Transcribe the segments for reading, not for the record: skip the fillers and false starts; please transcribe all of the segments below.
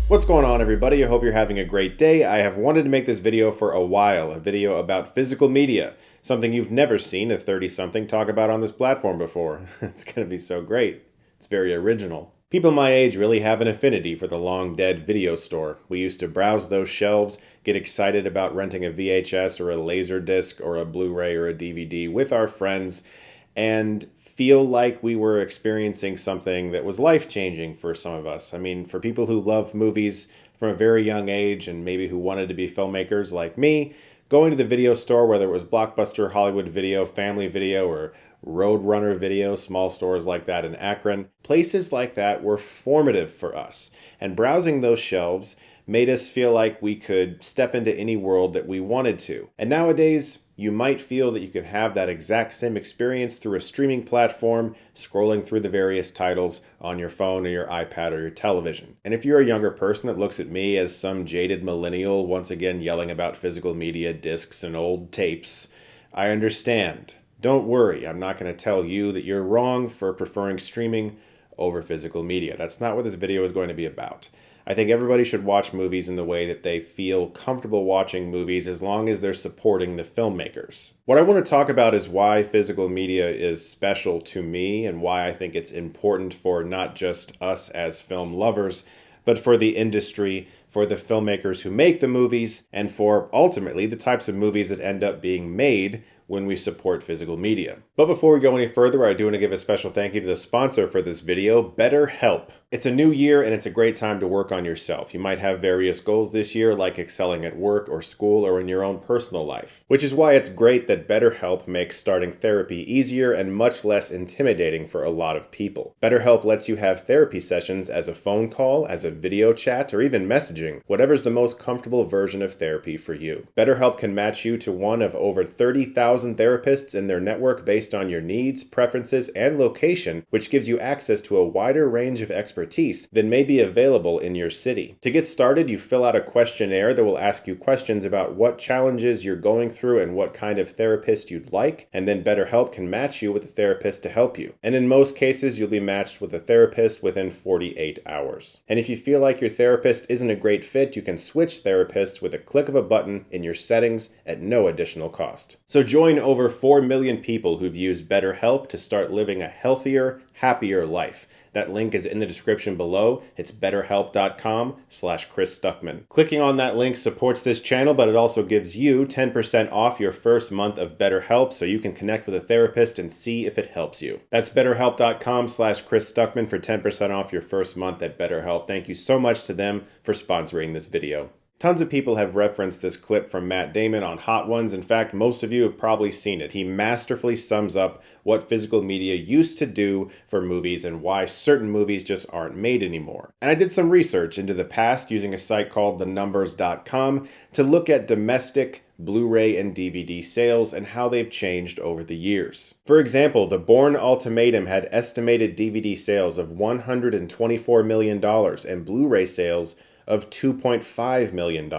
What's going on, everybody? I hope you're having a great day. I have wanted to make this video for a while, a video about physical media, something you've never seen a 30-something talk about on this platform before. It's going to be so great. It's very original. People my age really have an affinity for the long-dead video store. We used to browse those shelves, get excited about renting a VHS or a Laserdisc or a Blu-ray or a DVD with our friends, and feel like we were experiencing something that was life-changing for some of us. I mean, for people who love movies from a very young age and maybe who wanted to be filmmakers like me, going to the video store, whether it was Blockbuster, Hollywood Video, Family Video, or Roadrunner Video, small stores like that in Akron, places like that were formative for us. And browsing those shelves made us feel like we could step into any world that we wanted to. And nowadays, you might feel that you can have that exact same experience through a streaming platform, scrolling through the various titles on your phone or your iPad or your television. And if you're a younger person that looks at me as some jaded millennial once again yelling about physical media discs and old tapes, I understand. Don't worry, I'm not going to tell you that you're wrong for preferring streaming over physical media. That's not what this video is going to be about. I think everybody should watch movies in the way that they feel comfortable watching movies as long as they're supporting the filmmakers. What I want to talk about is why physical media is special to me and why I think it's important for not just us as film lovers, but for the industry, for the filmmakers who make the movies, and for ultimately the types of movies that end up being made when we support physical media. But before we go any further, I do want to give a special thank you to the sponsor for this video, Betterhelp. It's a new year and it's a great time to work on yourself. You might have various goals this year, like excelling at work or school or in your own personal life, which is why it's great that Betterhelp makes starting therapy easier and much less intimidating for a lot of people. Betterhelp lets you have therapy sessions as a phone call, as a video chat, or even messaging, whatever's the most comfortable version of therapy for you. Betterhelp can match you to one of over 30,000 therapists in their network based on your needs, preferences, and location, which gives you access to a wider range of expertise than may be available in your city. To get started, you fill out a questionnaire that will ask you questions about what challenges you're going through and what kind of therapist you'd like, and then Betterhelp can match you with a therapist to help you. And in most cases, you'll be matched with a therapist within 48 hours. And if you feel like your therapist isn't a great fit, you can switch therapists with a click of a button in your settings at no additional cost. So join over 4 million people who've used BetterHelp to start living a healthier, happier life. That link is in the description below. It's betterhelp.com/Chris Stuckmann. Clicking on that link supports this channel, but it also gives you 10% off your first month of BetterHelp so you can connect with a therapist and see if it helps you. That's betterhelp.com/Chris Stuckmann for 10% off your first month at BetterHelp. Thank you so much to them for sponsoring this video. Tons of people have referenced this clip from Matt Damon on Hot Ones. In fact, most of you have probably seen it. He masterfully sums up what physical media used to do for movies and why certain movies just aren't made anymore. And I did some research into the past using a site called thenumbers.com to look at domestic Blu-ray and DVD sales and how they've changed over the years. For example, The Bourne Ultimatum had estimated DVD sales of $124 million and Blu-ray sales of $2.5 million.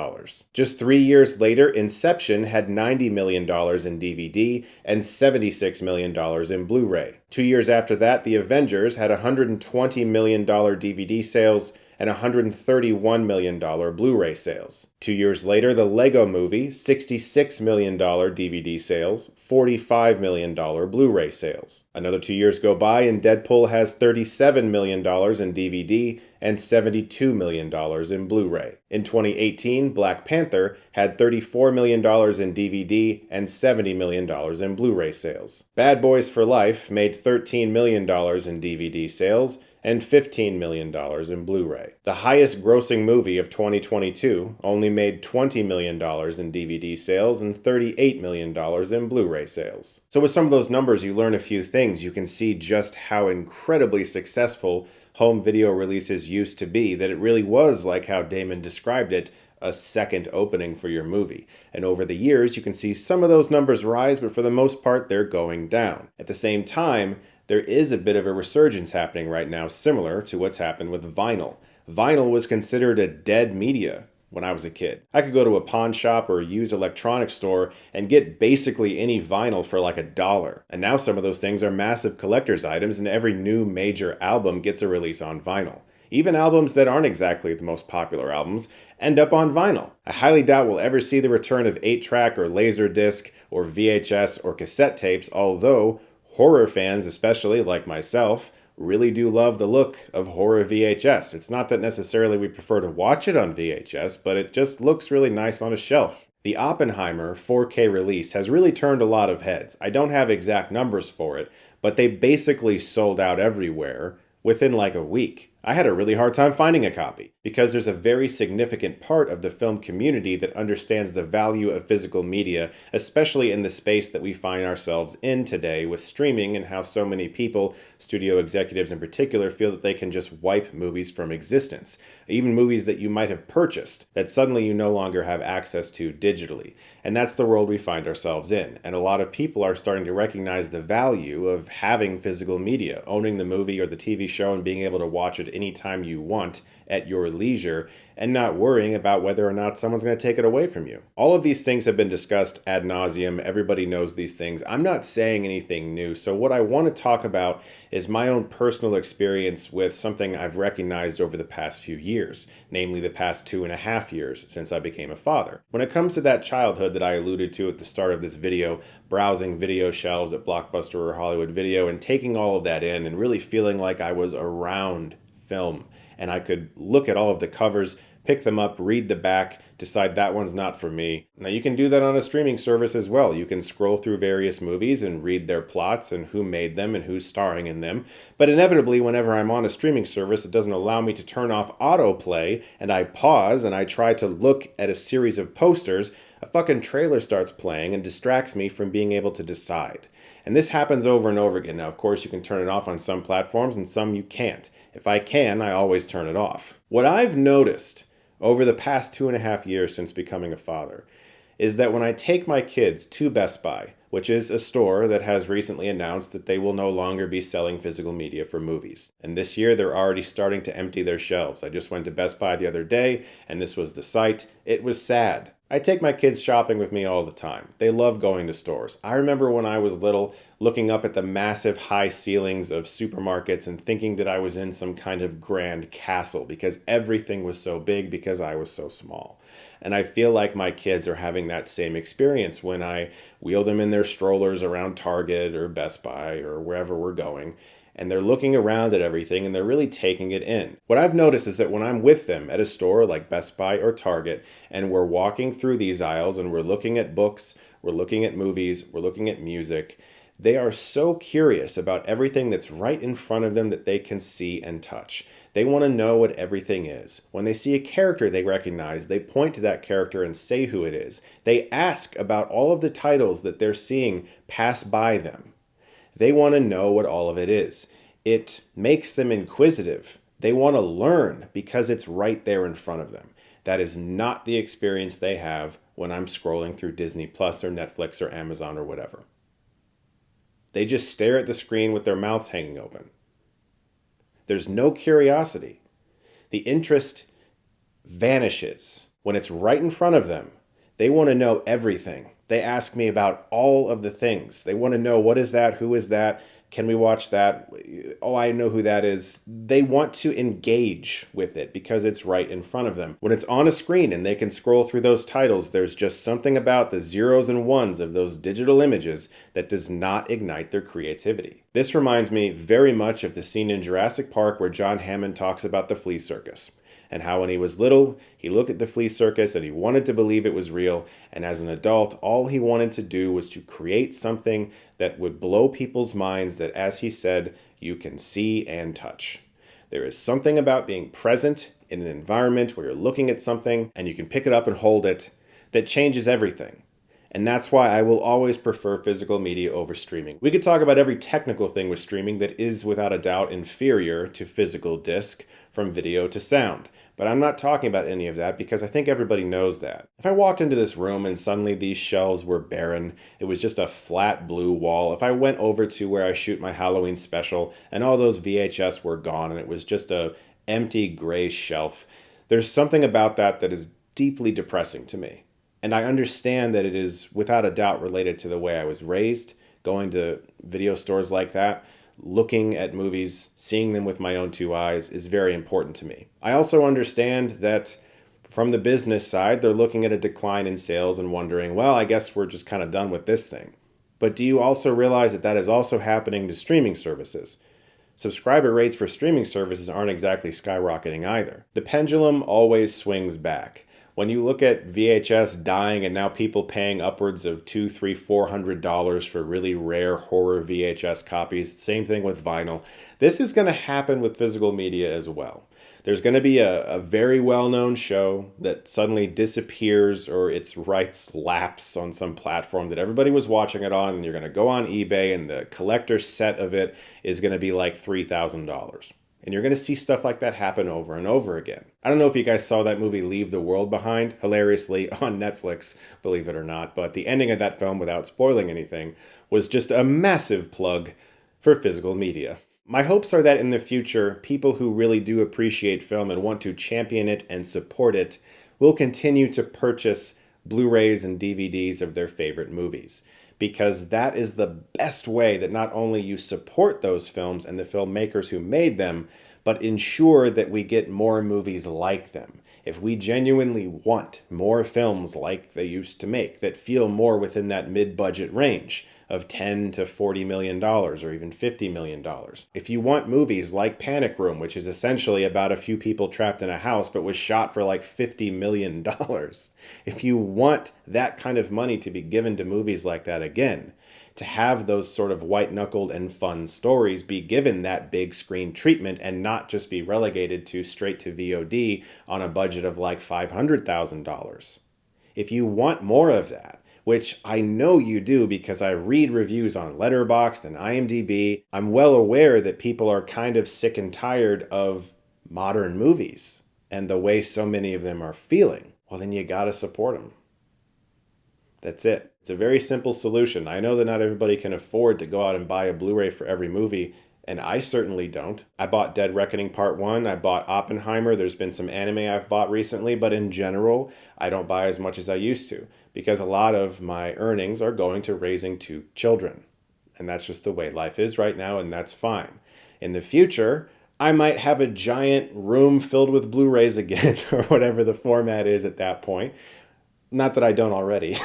Just 3 years later, Inception had $90 million in DVD and $76 million in Blu-ray. 2 years after that, The Avengers had $120 million DVD sales and $131 million Blu-ray sales. 2 years later, the Lego Movie, $66 million DVD sales, $45 million Blu-ray sales. Another 2 years go by and Deadpool has $37 million in DVD and $72 million in Blu-ray. In 2018, Black Panther had $34 million in DVD and $70 million in Blu-ray sales. Bad Boys for Life made $13 million in DVD sales and $15 million in Blu-ray. The highest grossing movie of 2022 only made $20 million in DVD sales and $38 million in Blu-ray sales. So with some of those numbers, you learn a few things. You can see just how incredibly successful home video releases used to be, that it really was like how Damon described it, a second opening for your movie. And over the years, you can see some of those numbers rise, but for the most part, they're going down. At the same time, there is a bit of a resurgence happening right now, similar to what's happened with vinyl. Vinyl was considered a dead media when I was a kid. I could go to a pawn shop or a used electronics store and get basically any vinyl for like $1. And now some of those things are massive collector's items, and every new major album gets a release on vinyl. Even albums that aren't exactly the most popular albums end up on vinyl. I highly doubt we'll ever see the return of 8-track or Laserdisc or VHS or cassette tapes, although horror fans, especially like myself, really do love the look of horror VHS. It's not that necessarily we prefer to watch it on VHS, but it just looks really nice on a shelf. The Oppenheimer 4K release has really turned a lot of heads. I don't have exact numbers for it, but they basically sold out everywhere within like a week. I had a really hard time finding a copy because there's a very significant part of the film community that understands the value of physical media, especially in the space that we find ourselves in today with streaming and how so many people, studio executives in particular, feel that they can just wipe movies from existence. Even movies that you might have purchased that suddenly you no longer have access to digitally. And that's the world we find ourselves in. And a lot of people are starting to recognize the value of having physical media, owning the movie or the TV show and being able to watch it anytime you want at your leisure and not worrying about whether or not someone's going to take it away from you. All of these things have been discussed ad nauseum. Everybody knows these things. I'm not saying anything new. So what I want to talk about is my own personal experience with something I've recognized over the past few years, namely the past 2.5 years since I became a father. When it comes to that childhood that I alluded to at the start of this video, browsing video shelves at Blockbuster or Hollywood Video and taking all of that in and really feeling like I was around film and I could look at all of the covers, pick them up, read the back, decide that one's not for me. Now you can do that on a streaming service as well. You can scroll through various movies and read their plots and who made them and who's starring in them. But inevitably, whenever I'm on a streaming service, it doesn't allow me to turn off autoplay and I pause and I try to look at a series of posters, a fucking trailer starts playing and distracts me from being able to decide. And this happens over and over again. Now, of course, you can turn it off on some platforms and some you can't. If I can, I always turn it off. What I've noticed over the past 2.5 years since becoming a father is that when I take my kids to Best Buy, which is a store that has recently announced that they will no longer be selling physical media for movies. And this year, they're already starting to empty their shelves. I just went to Best Buy the other day, and this was the site. It was sad. I take my kids shopping with me all the time. They love going to stores. I remember when I was little, looking up at the massive high ceilings of supermarkets and thinking that I was in some kind of grand castle because everything was so big because I was so small. And I feel like my kids are having that same experience when I wheel them in their strollers around Target or Best Buy or wherever we're going. And they're looking around at everything and they're really taking it in. What I've noticed is that when I'm with them at a store like Best Buy or Target, and we're walking through these aisles and we're looking at books, we're looking at movies, we're looking at music, they are so curious about everything that's right in front of them that they can see and touch. They want to know what everything is. When they see a character they recognize, they point to that character and say who it is. They ask about all of the titles that they're seeing pass by them. They want to know what all of it is. It makes them inquisitive. They want to learn because it's right there in front of them. That is not the experience they have when I'm scrolling through Disney Plus or Netflix or Amazon or whatever. They just stare at the screen with their mouths hanging open. There's no curiosity. The interest vanishes when it's right in front of them. They want to know everything. They ask me about all of the things. They want to know, what is that? Who is that? Can we watch that? Oh, I know who that is. They want to engage with it because it's right in front of them. When it's on a screen and they can scroll through those titles, there's just something about the zeros and ones of those digital images that does not ignite their creativity. This reminds me very much of the scene in Jurassic Park where John Hammond talks about the flea circus. And how when he was little, he looked at the flea circus and he wanted to believe it was real. And as an adult, all he wanted to do was to create something that would blow people's minds that, as he said, you can see and touch. There is something about being present in an environment where you're looking at something and you can pick it up and hold it that changes everything. And that's why I will always prefer physical media over streaming. We could talk about every technical thing with streaming that is without a doubt inferior to physical disc, from video to sound. But I'm not talking about any of that because I think everybody knows that. If I walked into this room and suddenly these shelves were barren, it was just a flat blue wall. If I went over to where I shoot my Halloween special and all those VHS were gone and it was just a empty gray shelf, there's something about that that is deeply depressing to me. And I understand that it is without a doubt related to the way I was raised, going to video stores like that, looking at movies, seeing them with my own two eyes is very important to me. I also understand that from the business side, they're looking at a decline in sales and wondering, well, I guess we're just kind of done with this thing. But do you also realize that that is also happening to streaming services? Subscriber rates for streaming services aren't exactly skyrocketing either. The pendulum always swings back. When you look at VHS dying and now people paying upwards of $200, $300, $400 for really rare horror VHS copies, same thing with vinyl, this is going to happen with physical media as well. There's going to be a very well-known show that suddenly disappears or its rights lapse on some platform that everybody was watching it on, and you're going to go on eBay and the collector's set of it is going to be like $3,000. And you're going to see stuff like that happen over and over again. I don't know if you guys saw that movie Leave the World Behind, hilariously on Netflix, believe it or not, but the ending of that film, without spoiling anything, was just a massive plug for physical media. My hopes are that in the future, people who really do appreciate film and want to champion it and support it will continue to purchase Blu-rays and DVDs of their favorite movies, because that is the best way that not only you support those films and the filmmakers who made them, but ensure that we get more movies like them. If we genuinely want more films like they used to make that feel more within that mid-budget range of $10 to $40 million or even $50 million. If you want movies like Panic Room, which is essentially about a few people trapped in a house but was shot for like $50 million. If you want that kind of money to be given to movies like that again, to have those sort of white-knuckled and fun stories be given that big screen treatment and not just be relegated to straight to VOD on a budget of like $500,000. If you want more of that, which I know you do because I read reviews on Letterboxd and IMDb, I'm well aware that people are kind of sick and tired of modern movies and the way so many of them are feeling. Well, then you gotta support them. That's it. It's a very simple solution. I know that not everybody can afford to go out and buy a Blu-ray for every movie, and I certainly don't. I bought Dead Reckoning Part 1, I bought Oppenheimer, there's been some anime I've bought recently, but in general, I don't buy as much as I used to, because a lot of my earnings are going to raising two children. And that's just the way life is right now, and that's fine. In the future, I might have a giant room filled with Blu-rays again, or whatever the format is at that point. Not that I don't already.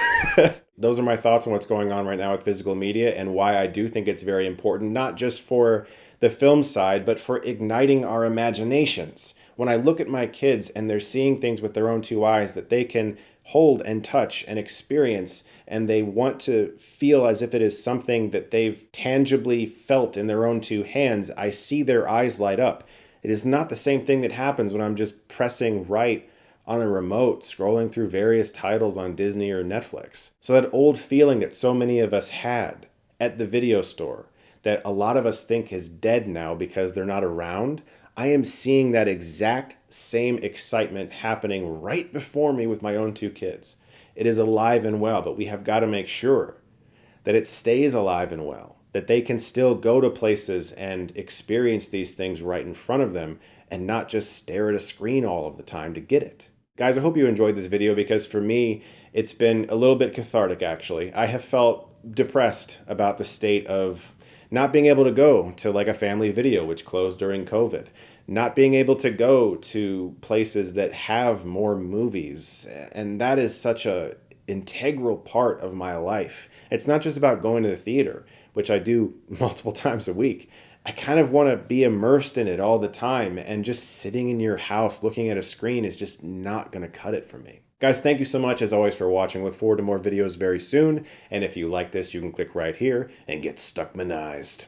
Those are my thoughts on what's going on right now with physical media and why I do think it's very important, not just for the film side, but for igniting our imaginations. When I look at my kids and they're seeing things with their own two eyes that they can hold and touch and experience, and they want to feel as if it is something that they've tangibly felt in their own two hands, I see their eyes light up. It is not the same thing that happens when I'm just pressing right on a remote, scrolling through various titles on Disney or Netflix. So that old feeling that so many of us had at the video store, that a lot of us think is dead now because they're not around, I am seeing that exact same excitement happening right before me with my own two kids. It is alive and well, but we have got to make sure that it stays alive and well, that they can still go to places and experience these things right in front of them and not just stare at a screen all of the time to get it. Guys, I hope you enjoyed this video because for me, it's been a little bit cathartic actually. I have felt depressed about the state of not being able to go to like a family video, which closed during COVID, not being able to go to places that have more movies. And that is such a integral part of my life. It's not just about going to the theater, which I do multiple times a week. I kind of want to be immersed in it all the time, and just sitting in your house looking at a screen is just not going to cut it for me. Guys, thank you so much as always for watching. Look forward to more videos very soon. And if you like this, you can click right here and get Stuckmanized.